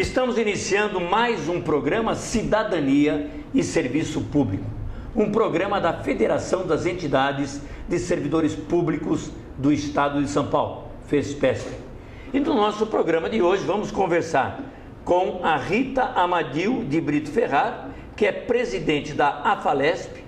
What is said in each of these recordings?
Estamos iniciando mais um programa Cidadania e Serviço Público, um programa da Federação das Entidades de Servidores Públicos do Estado de São Paulo, FESPESP. E no nosso programa de hoje vamos conversar com a Rita Amadil de Brito Ferrar, que é presidente da AFALESP,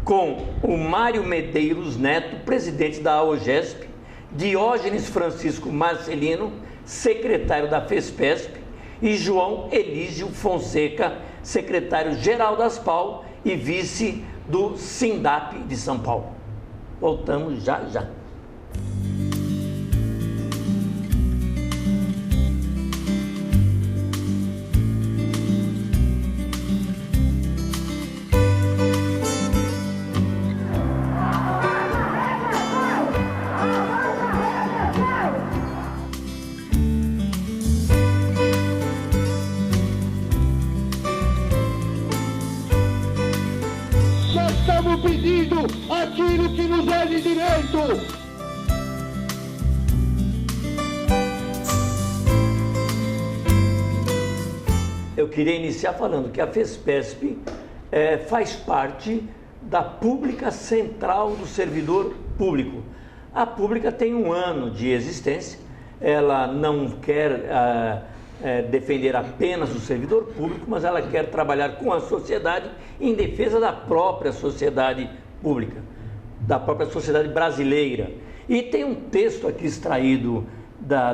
com o Mário Medeiros Neto, presidente da AOGESP, Diógenes Francisco Marcelino, secretário da FESPESP, e João Elísio Fonseca, secretário-geral da ASPAL e vice do SINDAP de São Paulo. Voltamos já. Pedindo aquilo que nos é de direito. Eu queria iniciar falando que a FESPESP faz parte da Pública Central do Servidor Público. A Pública tem 1 ano de existência, ela não quer defender apenas o servidor público, mas ela quer trabalhar com a sociedade em defesa da própria sociedade pública, da própria sociedade brasileira. E tem um texto aqui extraído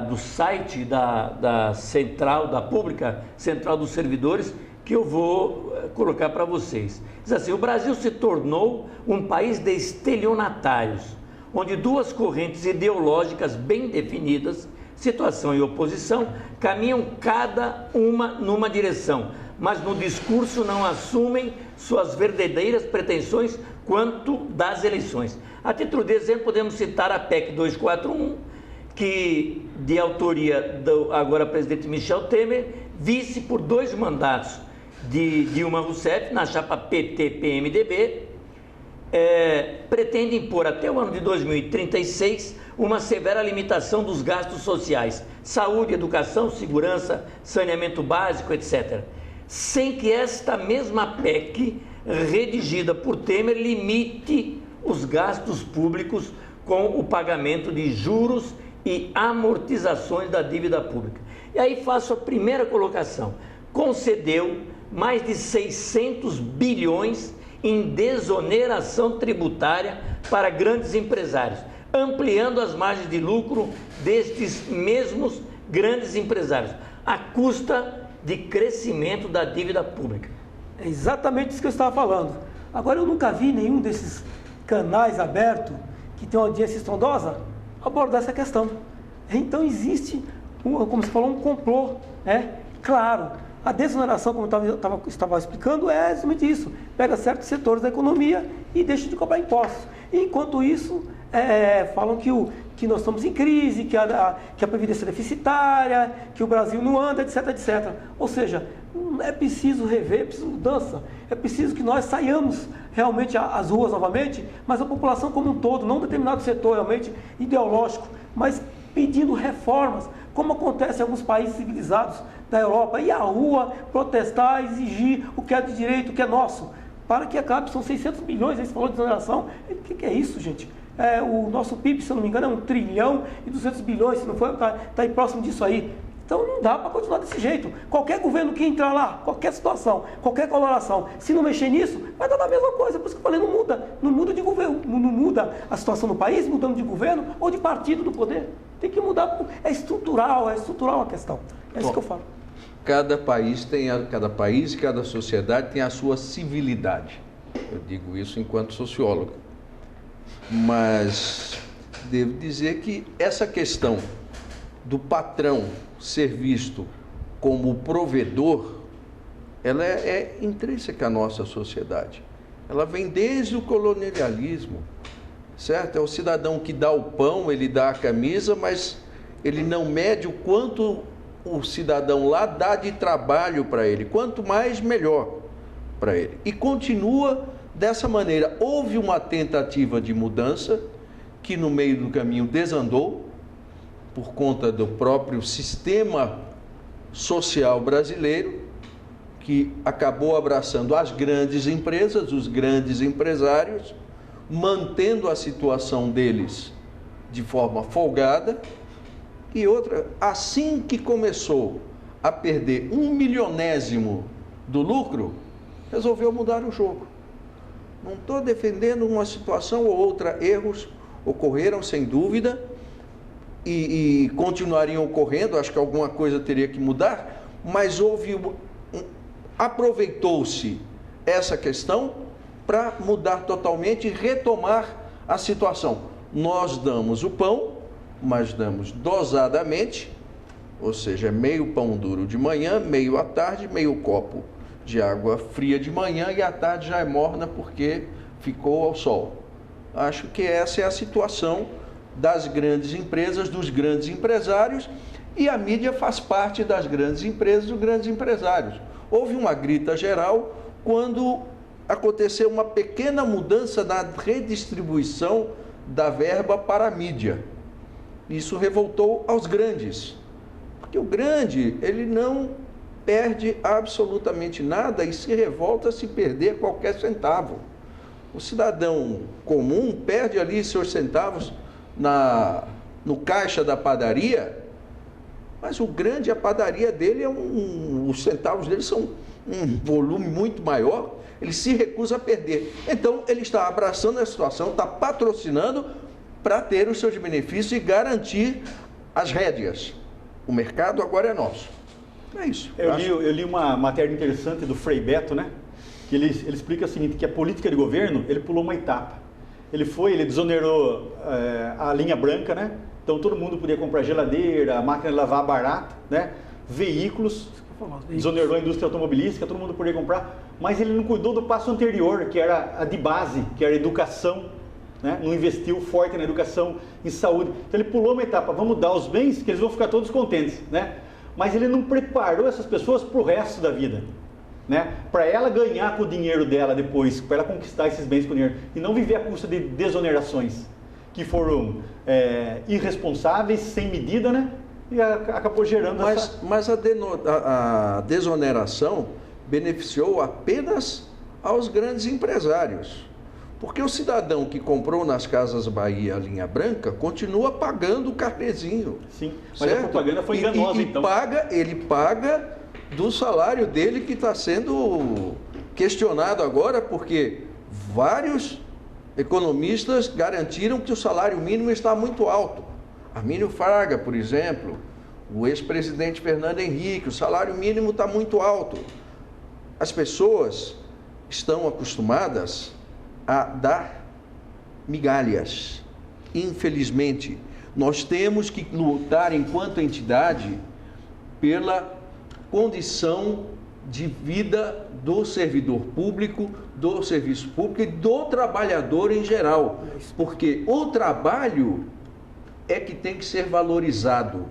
do site da Central, da Pública Central dos Servidores, que eu vou colocar para vocês. Diz assim: o Brasil se tornou um país de estelionatários, onde 2 correntes ideológicas bem definidas, situação e oposição, caminham cada uma numa direção, mas no discurso não assumem suas verdadeiras pretensões quanto das eleições. A título de exemplo, podemos citar a PEC 241, que de autoria do agora presidente Michel Temer, vice por 2 mandatos de Dilma Rousseff, na chapa PT-PMDB, pretende impor até o ano de 2036 uma severa limitação dos gastos sociais, saúde, educação, segurança, saneamento básico, etc., sem que esta mesma PEC, redigida por Temer, limite os gastos públicos com o pagamento de juros e amortizações da dívida pública. E aí faço a primeira colocação: concedeu mais de 600 bilhões em desoneração tributária para grandes empresários, ampliando as margens de lucro destes mesmos grandes empresários, à custa de crescimento da dívida pública. É exatamente isso que eu estava falando. Agora, eu nunca vi nenhum desses canais abertos, que tem uma audiência estrondosa, abordar essa questão. Então, existe, como você falou, um complô. Claro, a desoneração, como eu estava explicando, é exatamente isso. Pega certos setores da economia e deixa de cobrar impostos. Enquanto isso, falam que nós estamos em crise, que a Previdência é deficitária, que o Brasil não anda, etc, etc. Ou seja, é preciso rever, é preciso mudança, é preciso que nós saiamos realmente às ruas novamente, mas a população como um todo, não um determinado setor realmente ideológico, mas pedindo reformas, como acontece em alguns países civilizados da Europa, ir à rua, protestar, exigir o que é de direito, o que é nosso, para que acabe. São 600 bilhões, aí você falou de desoneração. O que é isso, gente? O nosso PIB, se eu não me engano, é 1 trilhão e 200 bilhões, se não for, está aí próximo disso aí. Então não dá para continuar desse jeito. Qualquer governo que entrar lá, qualquer situação, qualquer coloração, se não mexer nisso, vai dar a mesma coisa. Por isso que eu falei, não muda de governo, não muda a situação do país, mudando de governo ou de partido do poder. Tem que mudar, é estrutural a questão. Isso que eu falo. Cada país e cada sociedade tem a sua civilidade. Eu digo isso enquanto sociólogo. Mas devo dizer que essa questão do patrão ser visto como provedor, ela é intrínseca à nossa sociedade. Ela vem desde o colonialismo, certo? É o cidadão que dá o pão, ele dá a camisa, mas ele não mede o quanto o cidadão lá dá de trabalho para ele. Quanto mais, melhor para ele. E continua dessa maneira. Houve uma tentativa de mudança que no meio do caminho desandou por conta do próprio sistema social brasileiro, que acabou abraçando as grandes empresas, os grandes empresários, mantendo a situação deles de forma folgada. E outra, assim que começou a perder 1/1000.000 do lucro, resolveu mudar o jogo. Não estou defendendo uma situação ou outra, erros ocorreram sem dúvida e continuariam ocorrendo, acho que alguma coisa teria que mudar, mas aproveitou-se essa questão para mudar totalmente e retomar a situação. Nós damos o pão, mas damos dosadamente, ou seja, meio pão duro de manhã, meio à tarde, meio copo de água fria de manhã e à tarde já é morna porque ficou ao sol. Acho que essa é a situação das grandes empresas, dos grandes empresários, e a mídia faz parte das grandes empresas, dos grandes empresários. Houve uma grita geral quando aconteceu uma pequena mudança na redistribuição da verba para a mídia. Isso revoltou aos grandes, porque o grande, ele não perde absolutamente nada e se revolta se perder qualquer centavo. O cidadão comum perde ali seus centavos no caixa da padaria, mas o grande, a padaria dele os centavos dele são um volume muito maior, ele se recusa a perder. Então, ele está abraçando a situação, está patrocinando para ter os seus benefícios e garantir as rédeas. O mercado agora é nosso. É isso. Eu li uma matéria interessante do Frei Beto, né? Que ele explica o seguinte, que a política de governo, ele pulou uma etapa. Ele desonerou a linha branca, né? Então todo mundo podia comprar geladeira, máquina de lavar barata, né? Veículos, desonerou a indústria automobilística, todo mundo podia comprar, mas ele não cuidou do passo anterior, que era a de base, que era a educação, né? Não investiu forte na educação, em saúde. Então ele pulou uma etapa, vamos dar os bens que eles vão ficar todos contentes, né? Mas ele não preparou essas pessoas para o resto da vida, né? Para ela ganhar com o dinheiro dela depois, para ela conquistar esses bens com o dinheiro, e não viver à custa de desonerações que foram irresponsáveis, sem medida, né? E acabou gerando Mas a desoneração beneficiou apenas aos grandes empresários. Porque o cidadão que comprou nas Casas Bahia a linha branca continua pagando o carnezinho. Sim, mas certo? A propaganda foi enganosa, então. Ele paga do salário dele, que está sendo questionado agora, porque vários economistas garantiram que o salário mínimo está muito alto. Armínio Fraga, por exemplo, o ex-presidente Fernando Henrique, o salário mínimo está muito alto. As pessoas estão acostumadas a dar migalhas. Infelizmente, nós temos que lutar enquanto entidade pela condição de vida do servidor público, do serviço público e do trabalhador em geral, porque o trabalho é que tem que ser valorizado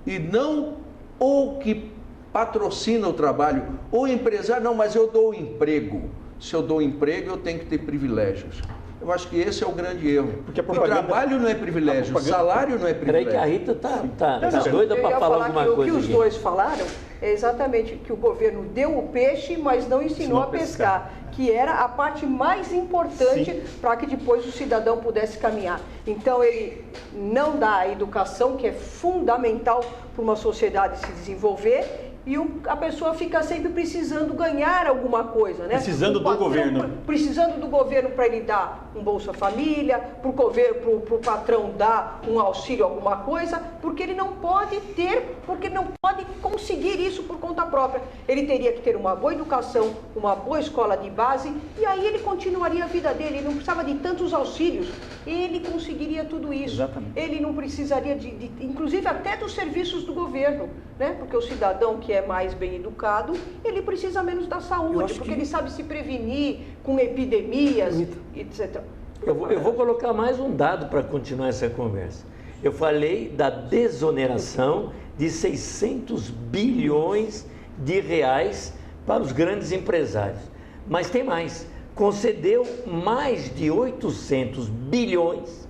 e não o que patrocina o trabalho. O empresário, não, mas eu dou emprego. Se eu dou emprego, eu tenho que ter privilégios. Eu acho que esse é o grande erro. Porque o trabalho não é privilégio, o salário não é privilégio. Peraí que a Rita tá doida para falar alguma coisa. O que os dois falaram é exatamente que o governo deu o peixe, mas não ensinou a pescar, que era a parte mais importante para que depois o cidadão pudesse caminhar. Então ele não dá a educação, que é fundamental para uma sociedade se desenvolver, e a pessoa fica sempre precisando ganhar alguma coisa, né? Precisando do governo. Precisando do governo para ele dar um Bolsa Família, para o patrão dar um auxílio, alguma coisa, porque ele não pode ter, porque não pode conseguir isso por conta própria. Ele teria que ter uma boa educação, uma boa escola de base, e aí ele continuaria a vida dele, ele não precisava de tantos auxílios, ele conseguiria tudo isso. Exatamente. Ele não precisaria inclusive até dos serviços do governo, né? Porque o cidadão que é mais bem educado, ele precisa menos da saúde, porque ele sabe se prevenir com epidemias, etc. Eu vou colocar mais um dado para continuar essa conversa. Eu falei da desoneração de 600 bilhões de reais para os grandes empresários. Mas tem mais, concedeu mais de 800 bilhões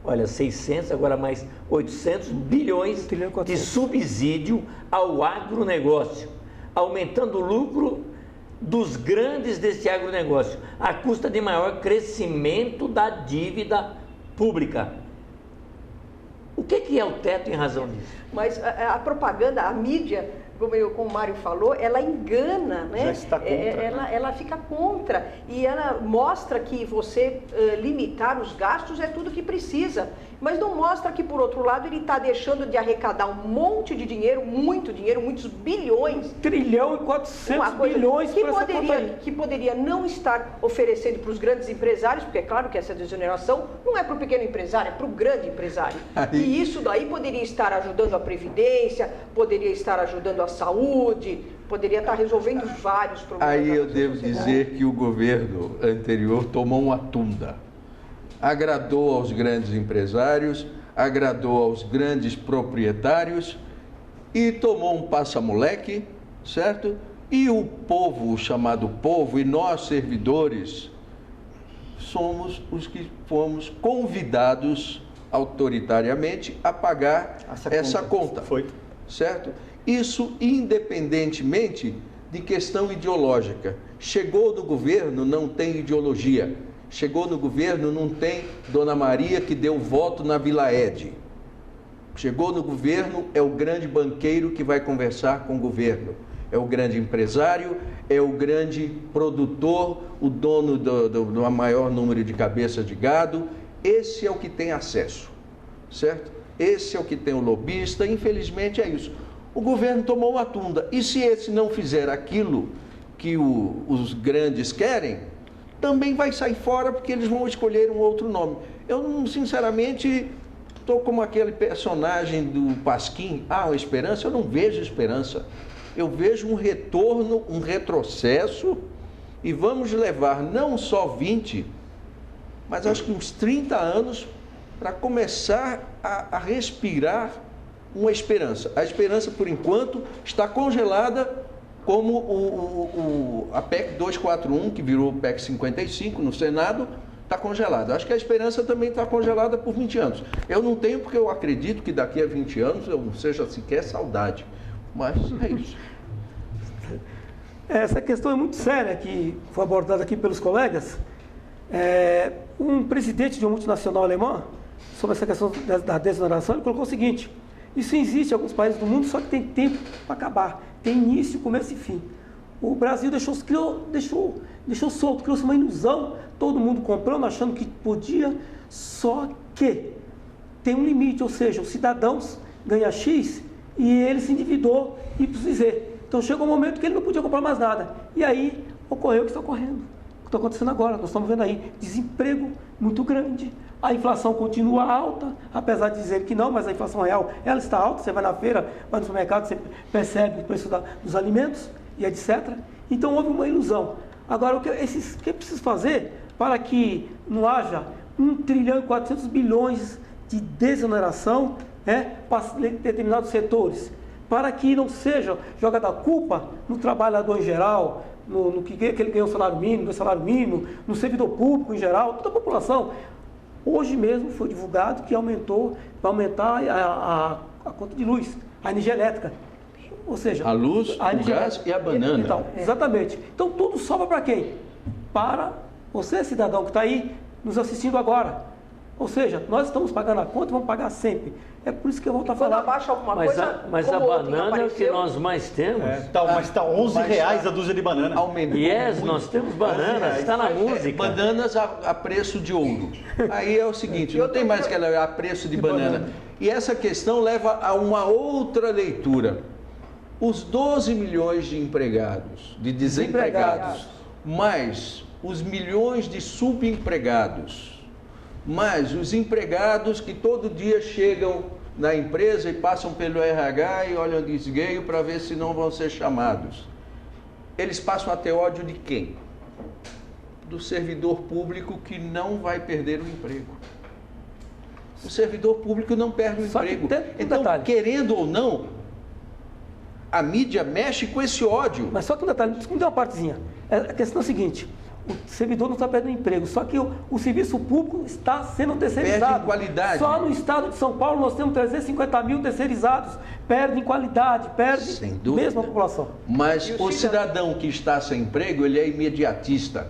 olha, 600, agora mais 800 bilhões de subsídio ao agronegócio, aumentando o lucro dos grandes desse agronegócio, à custa de maior crescimento da dívida pública. O que é o teto em razão disso? Mas a propaganda, a mídia, como o Mário falou, ela engana, né? Já está contra. Ela fica contra e ela mostra que você limitar os gastos é tudo que precisa, mas não mostra que, por outro lado, ele está deixando de arrecadar um monte de dinheiro, muitos bilhões. 1 trilhão e 400 bilhões que poderia não estar oferecendo para os grandes empresários, porque é claro que essa desoneração não é para o pequeno empresário, é para o grande empresário. E isso daí poderia estar ajudando a Previdência, poderia estar ajudando a saúde, poderia estar resolvendo vários problemas. Aí eu devo dizer que o governo anterior tomou uma tunda. Agradou aos grandes empresários, agradou aos grandes proprietários e tomou um passa-moleque, certo? E o povo, o chamado povo, e nós servidores, somos os que fomos convidados autoritariamente a pagar essa conta. Foi. Certo? Isso independentemente de questão ideológica. Chegou no governo, não tem ideologia. Chegou no governo, não tem Dona Maria que deu voto na Vila Ede. Chegou no governo, é o grande banqueiro que vai conversar com o governo. É o grande empresário, é o grande produtor, o dono do maior número de cabeças de gado. Esse é o que tem acesso, certo? Esse é o que tem o lobista, infelizmente é isso. O governo tomou uma tunda, e se esse não fizer aquilo que os grandes querem, também vai sair fora porque eles vão escolher um outro nome. Eu, sinceramente, estou como aquele personagem do Pasquim, uma esperança, eu não vejo esperança. Eu vejo um retorno, um retrocesso, e vamos levar não só 20, mas acho que uns 30 anos para começar a respirar uma esperança. A esperança, por enquanto, está congelada como a PEC 241, que virou PEC 55 no Senado, está congelada. Acho que a esperança também está congelada por 20 anos. Eu não tenho, porque eu acredito que daqui a 20 anos eu não seja sequer saudade. Mas é isso. Essa questão é muito séria, que foi abordada aqui pelos colegas. Um presidente de uma multinacional alemã, sobre essa questão da desoneração, ele colocou o seguinte: isso existe em alguns países do mundo, só que tem tempo para acabar. Tem início, começo e fim. O Brasil deixou solto, criou-se uma ilusão, todo mundo comprando, achando que podia, só que tem um limite, ou seja, os cidadãos ganham X e ele se endividou e precisa dizer. Então chegou um momento que ele não podia comprar mais nada. E aí ocorreu o que está ocorrendo. O que está acontecendo agora, nós estamos vendo aí desemprego muito grande. A inflação continua alta, apesar de dizer que não, mas a inflação real, ela está alta. Você vai na feira, vai no supermercado, você percebe o preço dos alimentos e etc. Então houve uma ilusão. Agora, o que é preciso fazer para que não haja 1 trilhão e 400 bilhões de desoneração para determinados setores? Para que não seja jogada a culpa no trabalhador em geral, no que ele ganha o salário mínimo, no servidor público em geral, toda a população. Hoje mesmo foi divulgado que vai aumentar a conta de luz, a energia elétrica. Ou seja, a luz, o gás e a banana. Então, exatamente. Então tudo sobra para quem? Para você, cidadão que está aí nos assistindo agora. Ou seja, nós estamos pagando a conta e vamos pagar sempre. É por isso que eu volto a falar. Quando abaixa alguma coisa, mas a banana é o que nós mais temos. Mas está R$11 a dúzia de banana. Aumentou. Nós temos bananas, está na música. Bananas a preço de ouro. Aí é o seguinte, não tem mais aquela a preço de banana. E essa questão leva a uma outra leitura. Os 12 milhões de empregados, de desempregados, mais os milhões de subempregados, mais os empregados que todo dia chegam na empresa e passam pelo RH e olham de esgueio para ver se não vão ser chamados. Eles passam a ter ódio de quem? Do servidor público que não vai perder o emprego. O servidor público não perde o emprego. Então, querendo ou não, a mídia mexe com esse ódio. Mas só que um detalhe, me dê uma partezinha. A questão é a seguinte: o servidor não está perdendo emprego, só que o serviço público está sendo terceirizado. Perde qualidade. Só no estado de São Paulo nós temos 350 mil terceirizados, perdem qualidade, Sem dúvida. mesmo a população. Mas o cidadão que está sem emprego, ele é imediatista.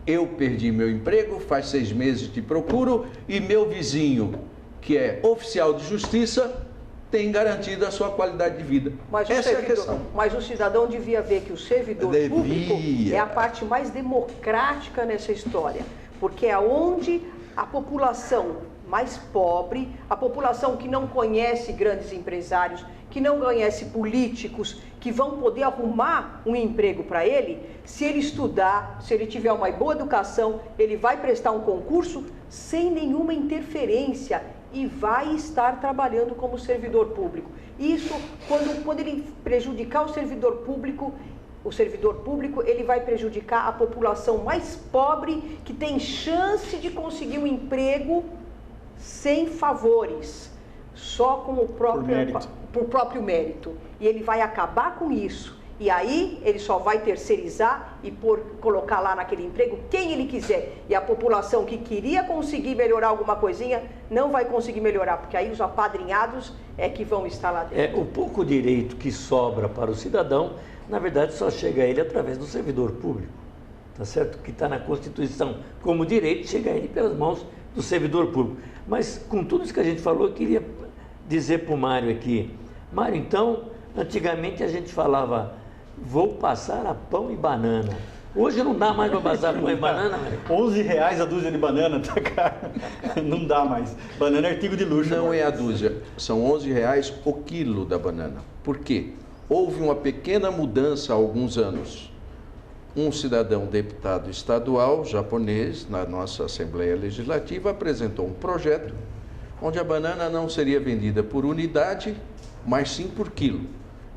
Eu perdi meu emprego, faz 6 meses que procuro, e meu vizinho, que é oficial de justiça, tem garantido a sua qualidade de vida. Essa é a questão. Mas o cidadão devia ver que o servidor público é a parte mais democrática nessa história, porque é onde a população mais pobre, a população que não conhece grandes empresários, que não conhece políticos, que vão poder arrumar um emprego para ele, se ele estudar, se ele tiver uma boa educação, ele vai prestar um concurso sem nenhuma interferência e vai estar trabalhando como servidor público. Isso, quando ele prejudicar o servidor público, ele vai prejudicar a população mais pobre, que tem chance de conseguir um emprego sem favores, só com o próprio mérito. E ele vai acabar com isso. E aí ele só vai terceirizar e colocar lá naquele emprego quem ele quiser. E a população que queria conseguir melhorar alguma coisinha não vai conseguir melhorar, porque aí os apadrinhados é que vão estar lá dentro. O pouco direito que sobra para o cidadão, na verdade, só chega a ele através do servidor público. Tá certo? Que está na Constituição como direito, chega a ele pelas mãos do servidor público. Mas com tudo isso que a gente falou, eu queria dizer para o Mário aqui. Mário, então, antigamente a gente falava, vou passar a pão e banana. Hoje não dá mais para passar pão e banana, Mário. R$11 a dúzia de banana, tá caro. Não dá mais. Banana é artigo de luxo. Não é a dúzia, são R$11 o quilo da banana. Por quê? Houve uma pequena mudança há alguns anos. Um cidadão deputado estadual japonês, na nossa Assembleia Legislativa, apresentou um projeto onde a banana não seria vendida por unidade, mas sim por quilo.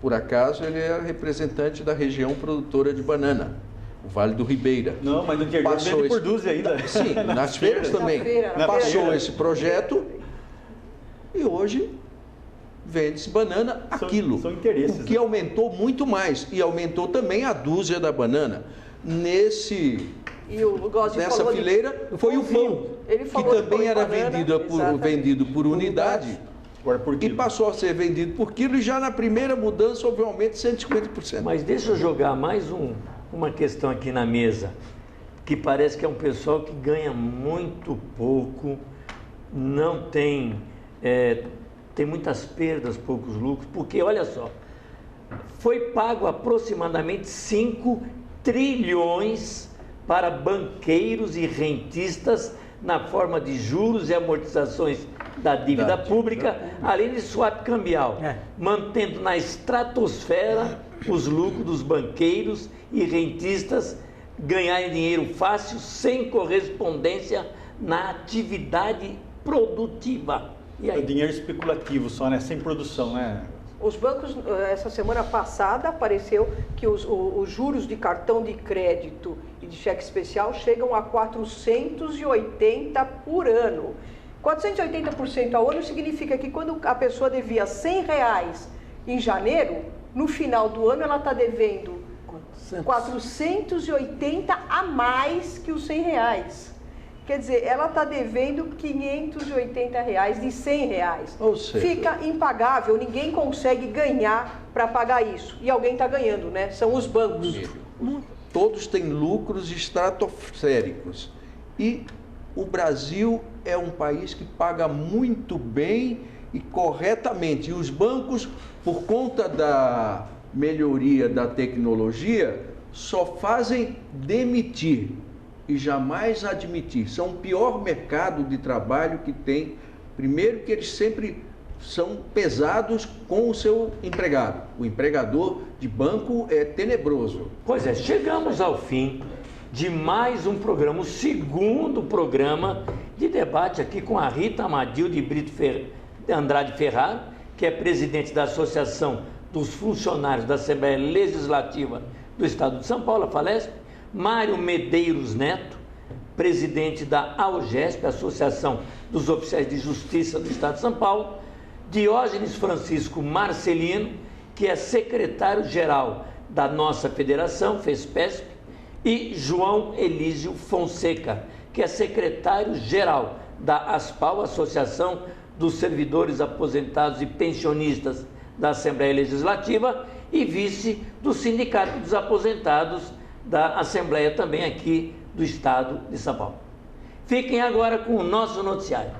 Por acaso, ele é representante da região produtora de banana, o Vale do Ribeira. Não, mas no dia vende por dúzia ainda. Sim, nas feiras também. Passou esse projeto e hoje vende-se banana a quilo. São interesses. O que aumentou muito mais. E aumentou também a dúzia da banana. Nessa fileira foi o pão, que também era vendido por unidade. Agora por quilo. E passou a ser vendido por quilo, e já na primeira mudança houve um aumento de 150%. Mas deixa eu jogar mais uma questão aqui na mesa, que parece que é um pessoal que ganha muito pouco, não tem, tem muitas perdas, poucos lucros, porque olha só, foi pago aproximadamente 5 trilhões para banqueiros e rentistas na forma de juros e amortizações da dívida pública, além de swap cambial, mantendo na estratosfera os lucros dos banqueiros e rentistas ganharem dinheiro fácil, sem correspondência na atividade produtiva. E aí? É dinheiro especulativo só, né? Sem produção, né? Os bancos, essa semana passada, apareceu que os juros de cartão de crédito e de cheque especial chegam a 480 por ano. 480% ao ano significa que quando a pessoa devia R$100 em janeiro, no final do ano ela está devendo 480 a mais que os R$100. Quer dizer, ela está devendo R$580 de R$100. Ou seja, fica impagável, ninguém consegue ganhar para pagar isso. E alguém está ganhando, né? São os bancos. Todos têm lucros estratosféricos. E o Brasil é um país que paga muito bem e corretamente. E os bancos, por conta da melhoria da tecnologia, só fazem demitir e jamais admitir. São o pior mercado de trabalho que tem. Primeiro que eles sempre são pesados com o seu empregado. O empregador de banco é tenebroso. Pois é, chegamos ao fim de mais um programa, o segundo programa de debate aqui com a Rita Amadil de Brito Andrade Ferraro, que é presidente da Associação dos Funcionários da Assembleia Legislativa do Estado de São Paulo, a FALESP, Mário Medeiros Neto, presidente da AOGESP, Associação dos Oficiais de Justiça do Estado de São Paulo, Diógenes Francisco Marcelino, que é secretário-geral da nossa federação, FESPESP, e João Elísio Fonseca, que é secretário-geral da ASPAL, Associação dos Servidores Aposentados e Pensionistas da Assembleia Legislativa, e vice do Sindicato dos Aposentados da Assembleia, também aqui do Estado de São Paulo. Fiquem agora com o nosso noticiário.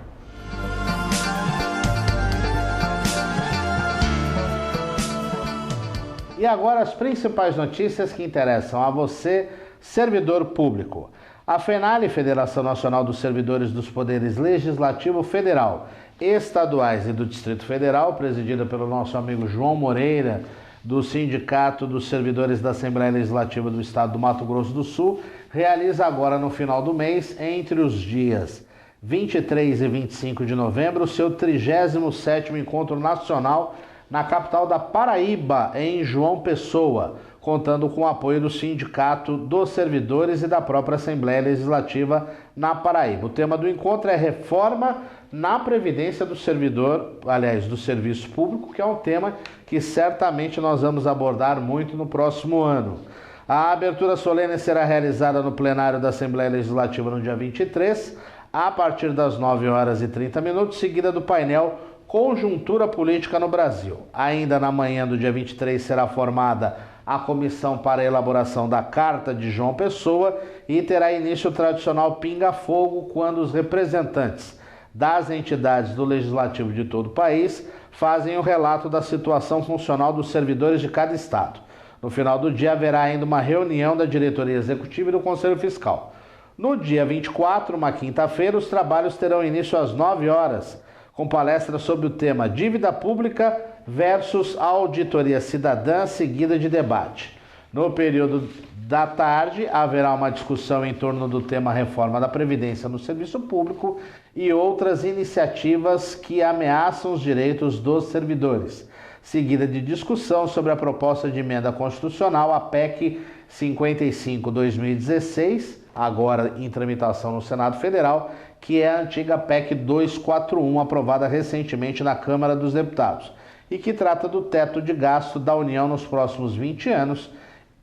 E agora as principais notícias que interessam a você, servidor público. A FENALE, Federação Nacional dos Servidores dos Poderes Legislativo Federal, Estaduais e do Distrito Federal, presidida pelo nosso amigo João Moreira, do Sindicato dos Servidores da Assembleia Legislativa do Estado do Mato Grosso do Sul, realiza agora no final do mês, entre os dias 23 e 25 de novembro, o seu 37º Encontro Nacional na capital da Paraíba, em João Pessoa, contando com o apoio do Sindicato dos Servidores e da própria Assembleia Legislativa na Paraíba. O tema do encontro é reforma na Previdência do servidor, aliás, do serviço público, que é um tema que certamente nós vamos abordar muito no próximo ano. A abertura solene será realizada no plenário da Assembleia Legislativa no dia 23, a partir das 9h30, seguida do painel Conjuntura Política no Brasil. Ainda na manhã do dia 23 será formada a comissão para a elaboração da Carta de João Pessoa e terá início o tradicional pinga-fogo, quando os representantes das entidades do Legislativo de todo o país fazem o relato da situação funcional dos servidores de cada estado. No final do dia haverá ainda uma reunião da diretoria executiva e do Conselho Fiscal. No dia 24, uma quinta-feira, os trabalhos terão início às 9h, com palestra sobre o tema Dívida Pública versus Auditoria Cidadã, seguida de debate. No período da tarde, haverá uma discussão em torno do tema Reforma da Previdência no Serviço Público e outras iniciativas que ameaçam os direitos dos servidores, seguida de discussão sobre a proposta de emenda constitucional, a PEC 55/2016, agora em tramitação no Senado Federal, que é a antiga PEC 241, aprovada recentemente na Câmara dos Deputados, e que trata do teto de gasto da União nos próximos 20 anos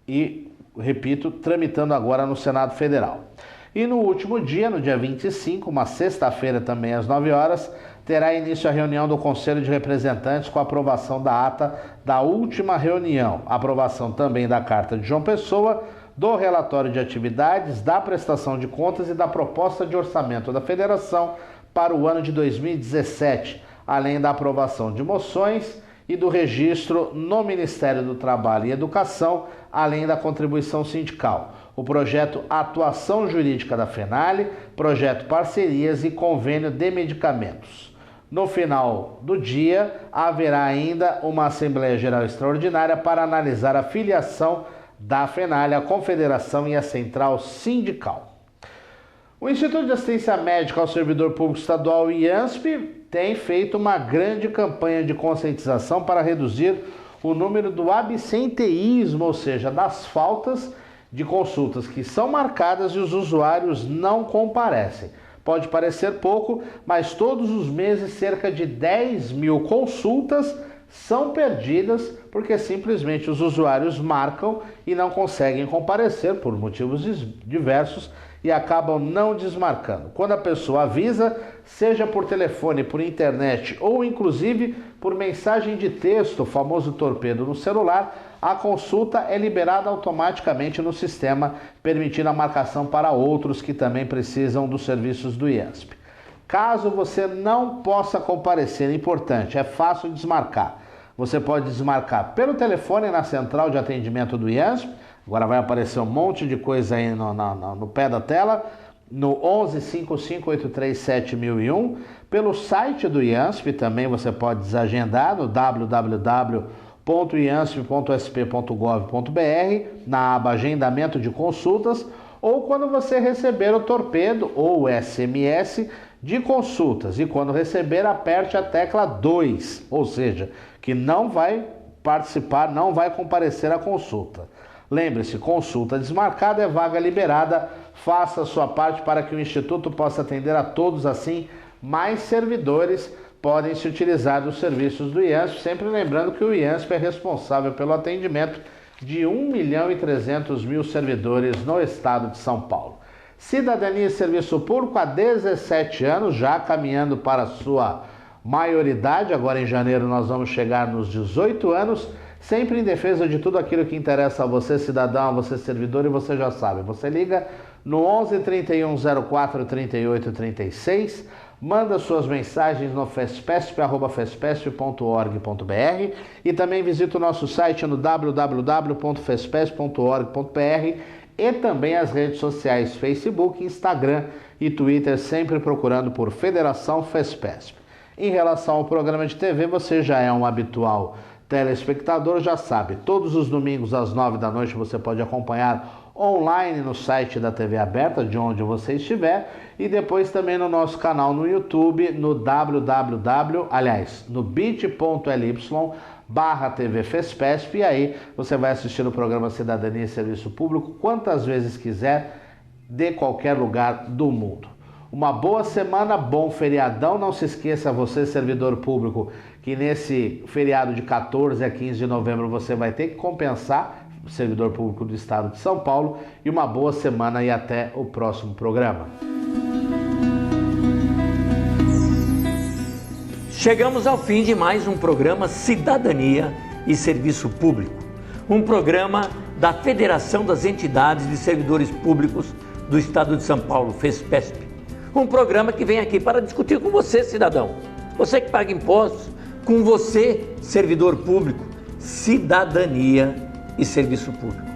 e, repito, tramitando agora no Senado Federal. E no último dia, no dia 25, uma sexta-feira também às 9h, terá início a reunião do Conselho de Representantes com a aprovação da ata da última reunião, aprovação também da Carta de João Pessoa, do relatório de atividades, da prestação de contas e da proposta de orçamento da Federação para o ano de 2017, além da aprovação de moções e do registro no Ministério do Trabalho e Educação, além da contribuição sindical. O projeto Atuação Jurídica da FENALE, projeto Parcerias e Convênio de Medicamentos. No final do dia, haverá ainda uma Assembleia Geral Extraordinária para analisar a filiação da FENALE, a Confederação e a Central Sindical. O Instituto de Assistência Médica ao Servidor Público Estadual, IANSP, tem feito uma grande campanha de conscientização para reduzir o número do absenteísmo, ou seja, das faltas de consultas que são marcadas e os usuários não comparecem. Pode parecer pouco, mas todos os meses cerca de 10 mil consultas são perdidas porque simplesmente os usuários marcam e não conseguem comparecer por motivos diversos e acabam não desmarcando. Quando a pessoa avisa, seja por telefone, por internet ou inclusive por mensagem de texto, o famoso torpedo no celular, a consulta é liberada automaticamente no sistema, permitindo a marcação para outros que também precisam dos serviços do IANSP. Caso você não possa comparecer, é importante, é fácil desmarcar. Você pode desmarcar pelo telefone na central de atendimento do IANSP, agora vai aparecer um monte de coisa aí no pé da tela, no 11 55 83 7001, pelo site do IANSP também você pode desagendar no www.iansp.sp.gov.br, na aba Agendamento de Consultas, ou quando você receber o torpedo ou o SMS de consultas, e quando receber aperte a tecla 2, ou seja, que não vai participar, não vai comparecer à consulta. Lembre-se, consulta desmarcada é vaga liberada, faça a sua parte para que o Instituto possa atender a todos, assim mais servidores podem se utilizar dos serviços do IANSP, sempre lembrando que o IANSP é responsável pelo atendimento de 1.300.000 servidores no estado de São Paulo. Cidadania e Serviço Público há 17 anos, já caminhando para a sua maioridade. Agora em janeiro nós vamos chegar nos 18 anos, sempre em defesa de tudo aquilo que interessa a você, cidadão, a você, servidor, e você já sabe. Você liga no 11 31 04 38 36, manda suas mensagens no fespesp@fespesp.org.br e também visita o nosso site no www.fespesp.org.br e também as redes sociais Facebook, Instagram e Twitter, sempre procurando por Federação Fespesp. Em relação ao programa de TV, você já é um habitual telespectador, já sabe, todos os domingos às 9 da noite você pode acompanhar online no site da TV Aberta, de onde você estiver, e depois também no nosso canal no YouTube, no bit.ly/TV Fespesp, e aí você vai assistir o programa Cidadania e Serviço Público quantas vezes quiser, de qualquer lugar do mundo. Uma boa semana, bom feriadão. Não se esqueça, você, servidor público, que nesse feriado de 14 a 15 de novembro você vai ter que compensar, servidor público do estado de São Paulo. E uma boa semana e até o próximo programa. Chegamos ao fim de mais um programa Cidadania e Serviço Público, um programa da Federação das Entidades de Servidores Públicos do Estado de São Paulo, FESPESP. Um programa que vem aqui para discutir com você, cidadão, você que paga impostos, com você, servidor público, cidadania e serviço público.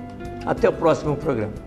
Até o próximo programa.